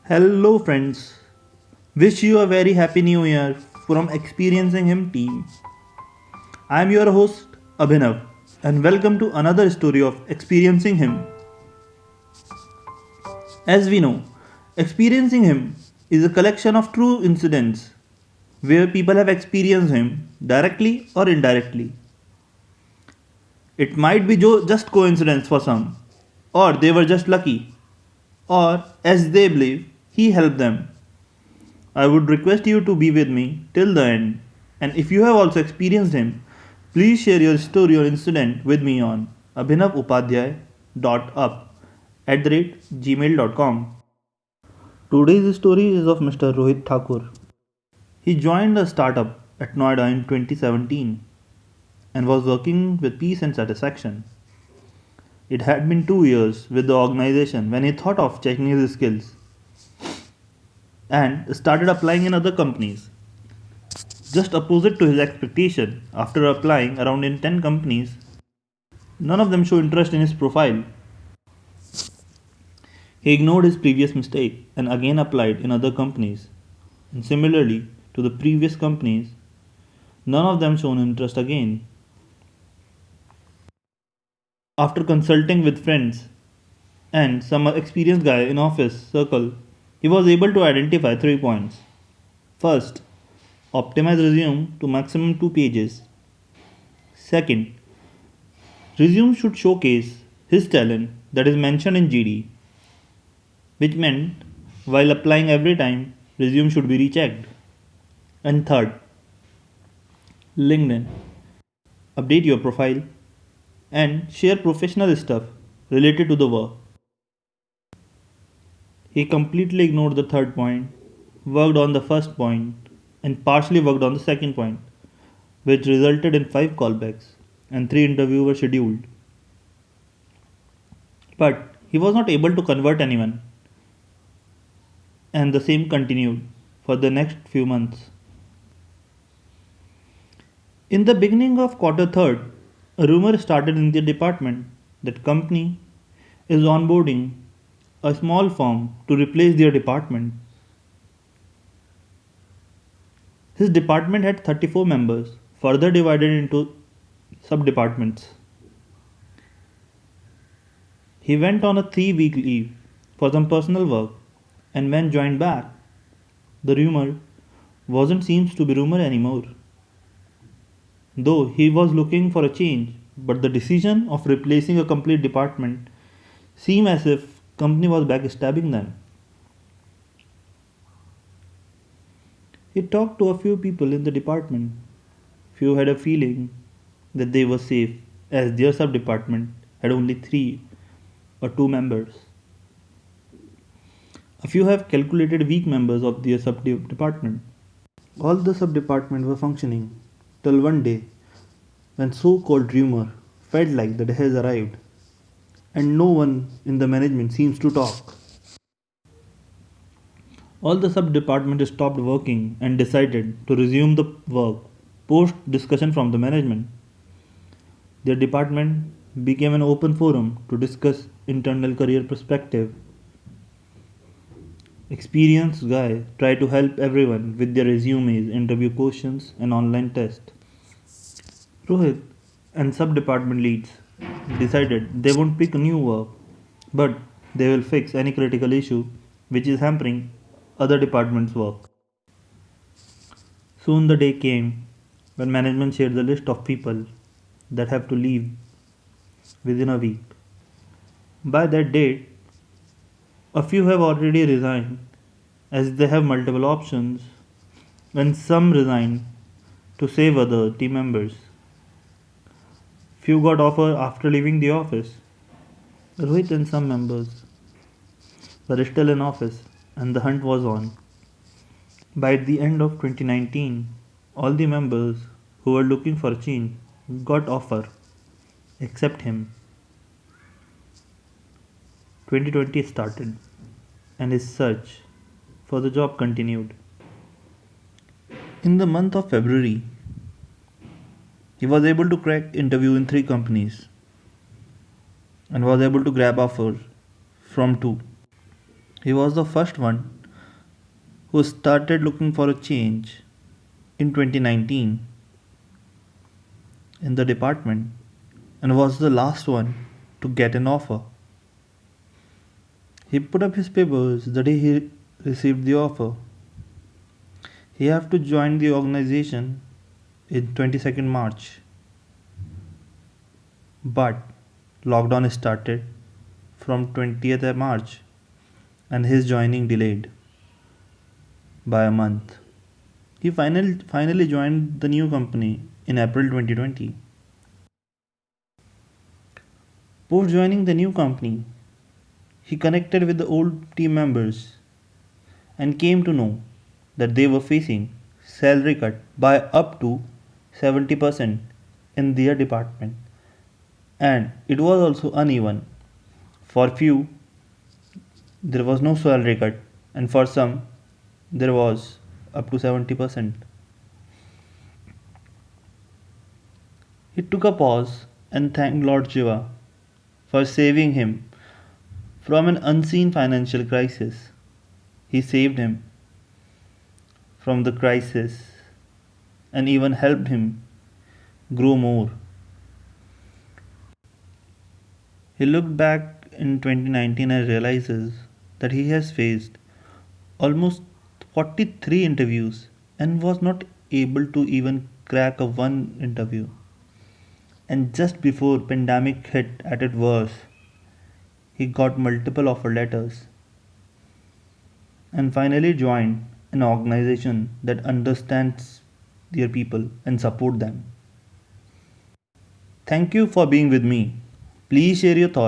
Hello, friends. Wish you a very happy new year from Experiencing Him team. I am your host, Abhinav, and welcome to another story of Experiencing Him. As we know, Experiencing Him is a collection of true incidents where people have experienced Him directly or indirectly. It might be just coincidence for some, or they were just lucky, or as they believe, He helped them. I would request you to be with me till the end. And if you have also experienced him, please share your story or incident with me on abhinavadupadhyay.up@gmail.com. Today's story is of Mr. Rohit Thakur. He joined a startup at Noida in 2017 and was working with peace and satisfaction. It had been 2 years with the organization when he thought of checking his skills and started applying in other companies. Just opposite to his expectation, after applying around in 10 companies, none of them showed interest in his profile. He ignored his previous mistake and again applied in other companies. And similarly to the previous companies, none of them shown interest again. After consulting with friends and some experienced guy in office circle, he was able to identify 3 points. First, optimize resume to maximum 2 pages. Second, resume should showcase his talent that is mentioned in GD, which meant while applying every time, resume should be rechecked. And third, LinkedIn. Update your profile and share professional stuff related to the work. He completely ignored the third point, worked on the first point, and partially worked on the second point, which resulted in 5 callbacks and 3 interviews were scheduled. But he was not able to convert anyone, and the same continued for the next few months. In the beginning of quarter third, a rumor started in the department that company is onboarding a small firm to replace their department. His department had 34 members, further divided into sub-departments. He went on a 3-week leave for some personal work and when joined back, the rumor wasn't seems to be rumor anymore. Though he was looking for a change, but the decision of replacing a complete department seemed as if company was backstabbing them. He talked to a few people in the department. Few had a feeling that they were safe as their sub department had only 3 or 2 members. A few have calculated weak members of their sub department. All the sub departments were functioning till one day when so called rumor felt like the day has arrived and no one in the management seems to talk. All the sub departments stopped working and decided to resume the work post discussion from the management. Their department became an open forum to discuss internal career perspective. Experienced guy tried to help everyone with their resumes, interview questions, and online tests. Rohit and sub department leads decided they won't pick new work, but they will fix any critical issue which is hampering other departments' work. Soon the day came when management shared the list of people that have to leave within a week. By that date, a few have already resigned as they have multiple options, and some resigned to save other team members. Few got offer after leaving the office. Rohit and some members were still in office and the hunt was on. By the end of 2019, all the members who were looking for a change got offer except him. 2020 started and his search for the job continued. In the month of February, he was able to crack interview in 3 companies and was able to grab offers from 2. He was the first one who started looking for a change in 2019 in the department and was the last one to get an offer. He put up his papers the day he received the offer. He had to join the organization in 22nd March. But lockdown started from 20th March and his joining delayed by a month. He finally joined the new company in April 2020. Post joining the new company, he connected with the old team members and came to know that they were facing salary cut by up to 70% in their department, and it was also uneven. For few there was no salary cut, and for some there was up to 70%. He took a pause and thanked Lord Shiva for saving him from an unseen financial crisis. He saved him from the crisis and even helped him grow more. He looked back in 2019 and realizes that he has faced almost 43 interviews and was not able to even crack a one interview. And just before pandemic hit at its worst, he got multiple offer letters and finally joined an organization that understands their people and support them. Thank you for being with me. Please share your thoughts.